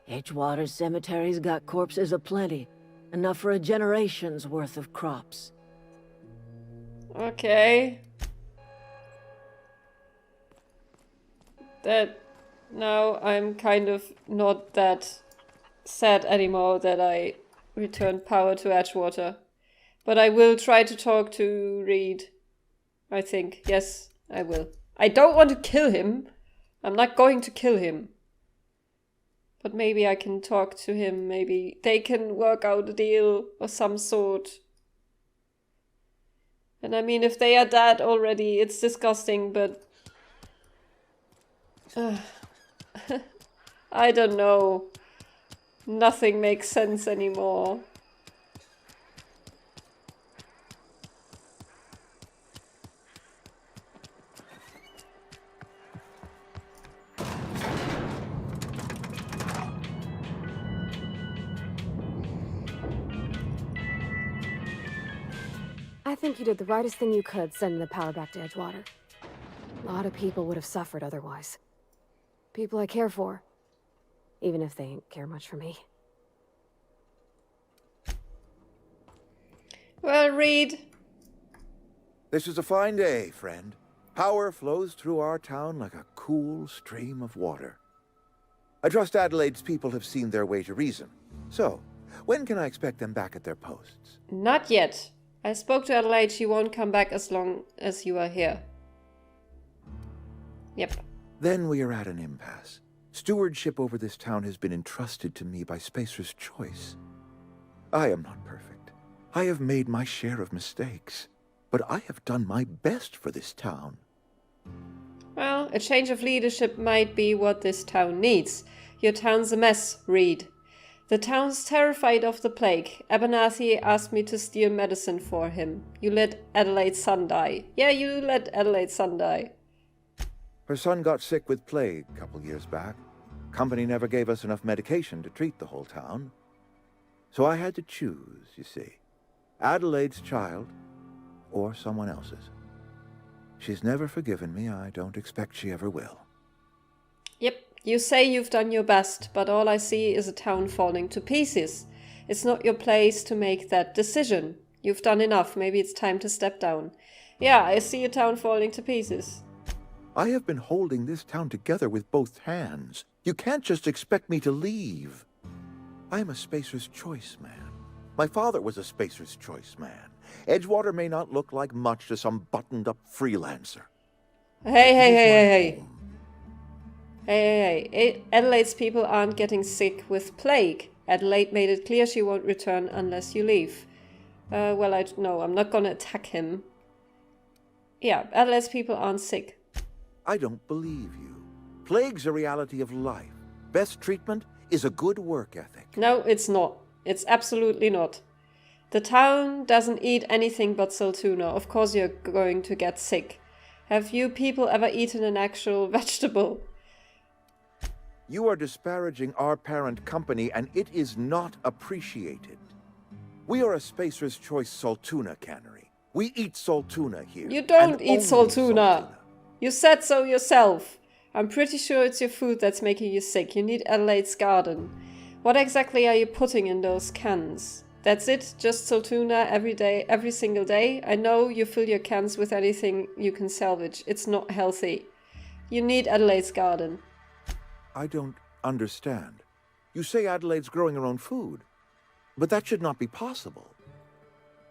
Edgewater Cemetery's got corpses aplenty. Enough for a generation's worth of crops. Okay. Now I'm kind of not that sad anymore that I returned power to Edgewater. But I will try to talk to Reed. I think. Yes, I will. I don't want to kill him. I'm not going to kill him. But maybe I can talk to him. Maybe they can work out a deal of some sort. And I mean, if they are dead already, it's disgusting, but... I don't know. Nothing makes sense anymore. I think you did the rightest thing you could sending the power back to Edgewater. A lot of people would have suffered otherwise. People I care for. Even if they ain't care much for me. Well, Reed. This is a fine day, friend. Power flows through our town like a cool stream of water. I trust Adelaide's people have seen their way to reason. So, when can I expect them back at their posts? Not yet. I spoke to Adelaide. She won't come back as long as you are here. Yep. Then we are at an impasse. Stewardship over this town has been entrusted to me by Spacer's choice. I am not perfect. I have made my share of mistakes. But I have done my best for this town. Well, a change of leadership might be what this town needs. Your town's a mess, Reed. The town's terrified of the plague. Abernathy asked me to steal medicine for him. You let Adelaide's son die. Yeah, you let Adelaide's son die. Her son got sick with plague a couple years back. Company never gave us enough medication to treat the whole town. So I had to choose, you see. Adelaide's child or someone else's. She's never forgiven me. I don't expect she ever will. Yep, you say you've done your best, but all I see is a town falling to pieces. It's not your place to make that decision. You've done enough. Maybe it's time to step down. Yeah, I see a town falling to pieces. I have been holding this town together with both hands. You can't just expect me to leave. I am a Spacer's Choice man. My father was a Spacer's Choice man. Edgewater may not look like much to some buttoned-up freelancer. Hey. Adelaide's people aren't getting sick with plague. Adelaide made it clear she won't return unless you leave. No, I'm not gonna attack him. Yeah, Adelaide's people aren't sick. I don't believe you. Plague's a reality of life. Best treatment is a good work ethic. No, it's not. It's absolutely not. The town doesn't eat anything but Saltuna. Of course you're going to get sick. Have you people ever eaten an actual vegetable? You are disparaging our parent company, and it is not appreciated. We are a Spacer's Choice Saltuna cannery. We eat Saltuna here. You don't and eat only Saltuna. You said so yourself. I'm pretty sure it's your food that's making you sick. You need Adelaide's garden. What exactly are you putting in those cans? That's it? Just Saltuna every day, every single day? I know you fill your cans with anything you can salvage. It's not healthy. You need Adelaide's garden. I don't understand. You say Adelaide's growing her own food, but that should not be possible.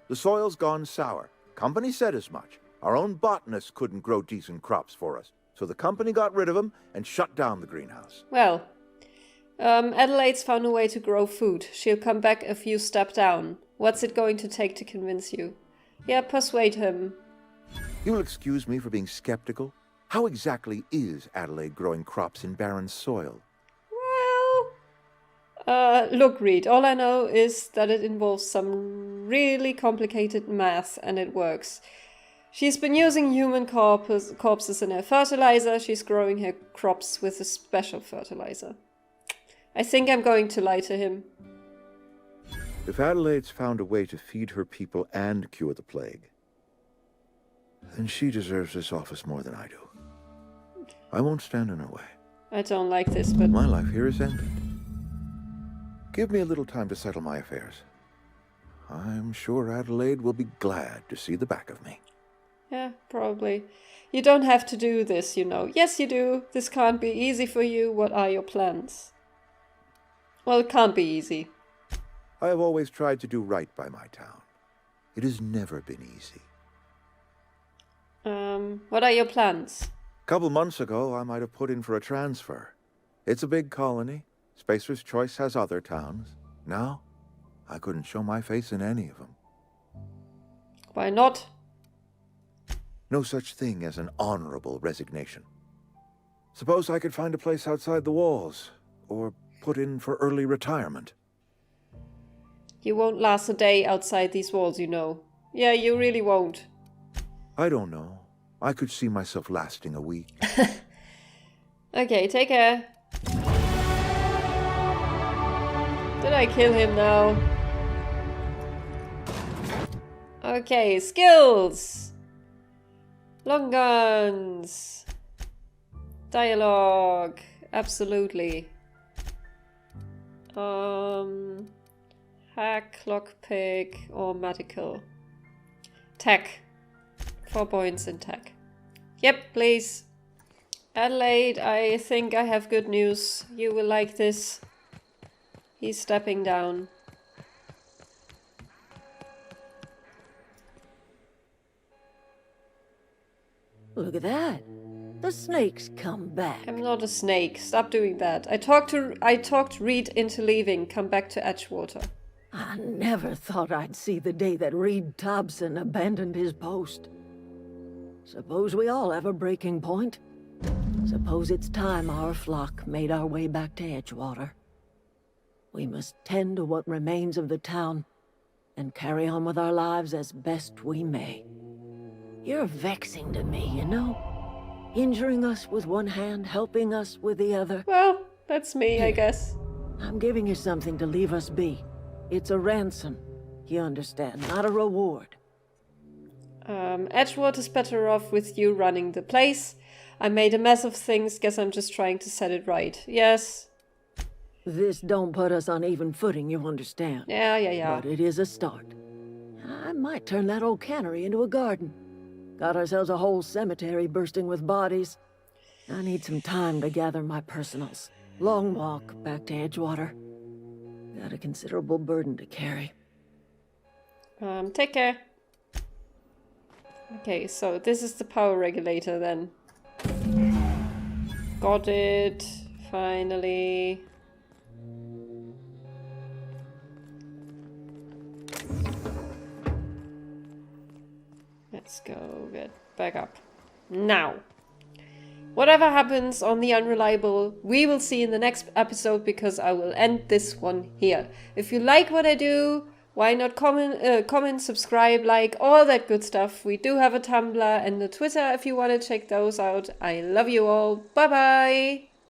The soil's gone sour. Company said as much. Our own botanists couldn't grow decent crops for us, so the company got rid of them and shut down the greenhouse. Well, Adelaide's found a way to grow food. She'll come back if you step down. What's it going to take to convince you? Yeah, persuade him. You will excuse me for being skeptical. How exactly is Adelaide growing crops in barren soil? Well, look, Reed, all I know is that it involves some really complicated math and it works. She's been using human corpses in her fertilizer. She's growing her crops with a special fertilizer. I think I'm going to lie to him. If Adelaide's found a way to feed her people and cure the plague, then she deserves this office more than I do. I won't stand in her way. I don't like this, but... My life here is ended. Give me a little time to settle my affairs. I'm sure Adelaide will be glad to see the back of me. Yeah, probably. You don't have to do this, you know. Yes, you do. This can't be easy for you. What are your plans? Well, it can't be easy. I have always tried to do right by my town. It has never been easy. What are your plans? A couple months ago, I might have put in for a transfer. It's a big colony. Spacer's Choice has other towns. Now, I couldn't show my face in any of them. Why not? No such thing as an honorable resignation. Suppose I could find a place outside the walls, or put in for early retirement. You won't last a day outside these walls, you know. Yeah, you really won't. I don't know. I could see myself lasting a week. Okay, take care. Did I kill him now? Okay, skills! Long guns! Dialogue! Absolutely. Hack, lockpick, or medical. Tech. 4 points in tech. Yep, please. Adelaide, I think I have good news. You will like this. He's stepping down. Look at that. The snake's come back. I'm not a snake. Stop doing that. I talked Reed into leaving. Come back to Edgewater. I never thought I'd see the day that Reed Thompson abandoned his post. Suppose we all have a breaking point. Suppose it's time our flock made our way back to Edgewater. We must tend to what remains of the town and carry on with our lives as best we may. You're vexing to me, you know? Injuring us with one hand, helping us with the other. Well, that's me, I guess. I'm giving you something to leave us be. It's a ransom, you understand, not a reward. Edgewater is better off with you running the place. I made a mess of things, guess I'm just trying to set it right. Yes. This don't put us on even footing, you understand. Yeah. But it is a start. I might turn that old cannery into a garden. Got ourselves a whole cemetery bursting with bodies. I need some time to gather my personals. Long walk back to Edgewater. Got a considerable burden to carry. Take care. Okay, so this is the power regulator then. Got it. Finally. Let's go get back up. Now. Whatever happens on the Unreliable, we will see in the next episode because I will end this one here. If you like what I do, why not comment, subscribe, like, all that good stuff. We do have a Tumblr and a Twitter if you want to check those out. I love you all. Bye bye!